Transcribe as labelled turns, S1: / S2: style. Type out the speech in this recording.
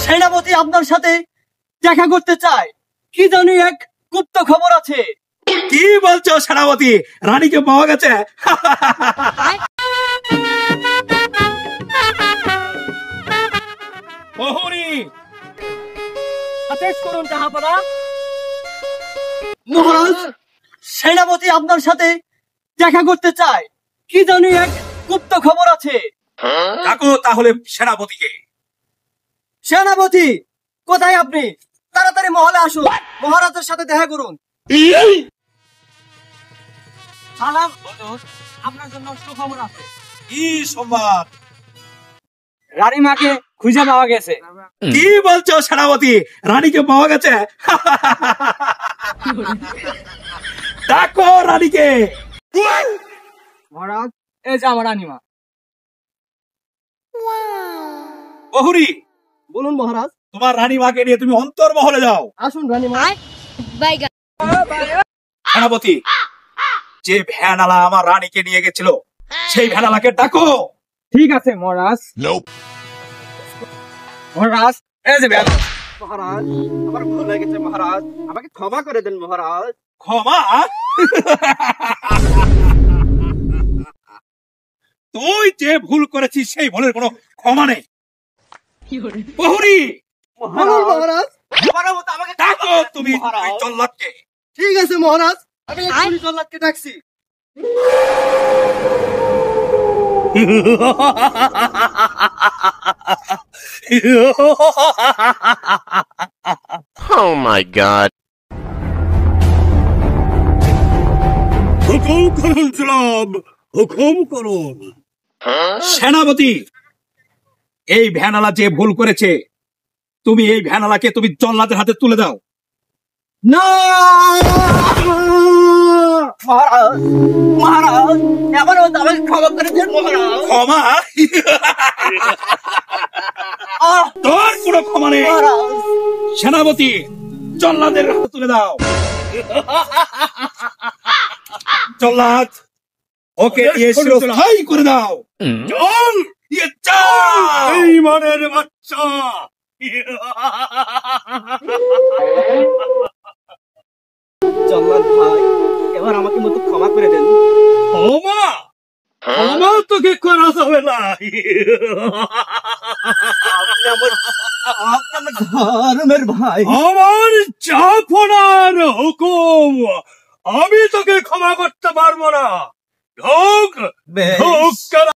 S1: সেনাপতি আপনার সাথে দেখা করতে চায়, কি জানি এক গুপ্ত খবর আছে।
S2: কি বলছো সেনাপতি? রানীকে পাওয়া গেছে? প্রহরী
S1: আদেশ করুন জাহাপনা। মহারাজ, সেনাপতি আপনার সাথে দেখা করতে চায়, কি জানি এক গুপ্ত খবর আছে।
S2: ডাকো তাহলে সেনাপতিকে।
S1: সেনাপতি কোথায় আপনি? তাড়াতাড়ি মহলে আসুন, মহারাজের সাথে দেখা করুন। সালাম হুজুর, আপনার জন্য সুখবর আছে।
S2: কি সংবাদ?
S1: রানীমাকে খুঁজে পাওয়া গেছে।
S2: কি বলছো সেনাপতি? রানীকে পাওয়া গেছে? ডাকো রানীকে।
S1: মহারাজ, এই যে আমার রানীমা।
S2: প্রহরী
S1: বলুন মহারাজ।
S2: তোমার রানীমাকে নিয়ে তুমি অন্তর্মহলে যাও।
S1: আসুন রানীমা।
S2: সেনাপতি, যে ভ্যানালা আমার রানীকে নিয়ে গেছিল সেই ভ্যানালাকে ডাকো।
S1: ঠিক আছে মহারাজ। মহারাজ, এই যে মহারাজ, আমার ভুল হয়ে গেছে মহারাজ, আমাকে ক্ষমা করে দেন মহারাজ।
S2: ক্ষমা? তুই যে ভুল করেছিস সেই ভুলের কোনো ক্ষমা নেই। প্রহরী
S1: মহারাজ,
S2: আমাকে ডাকো তুমি জল্লাদকে।
S1: ঠিক আছে মহারাজ, আমি এক্ষুনি জল্লাদকে ডাকছি।
S3: Oh my God.
S2: হুকুম করুন জনাব, হুকুম করুন। সেনাপতি, এই ভ্যানালা যে ভুল করেছে, তুমি এই ভ্যানালাকে তুমি জল্লাদের হাতে তুলে দাও।
S1: না মহারাজ, মহারাজ, এবারও আমাকে ক্ষমা করে দেন মহারাজ।
S2: ক্ষমা? তোর কোনো ক্ষমা নেই। সেনাপতি, জল্লাদের হাতে তুলে দাও। জল্লাদ, ওকে দিয়ে শিরোধাই করে দাও। চল, এই মনের বাচ্চা।
S1: জল্লাদ ভাই, এবার আমাকে মতো ক্ষমা করে দেন।
S2: ক্ষমা? ক্ষমা তোকে করা যাবে না।
S1: ধর্মের ভাই,
S2: আমার জাফনার হুকুম, আমি তোকে ক্ষমা করতে পারবো না। ঢোক, ঢোক।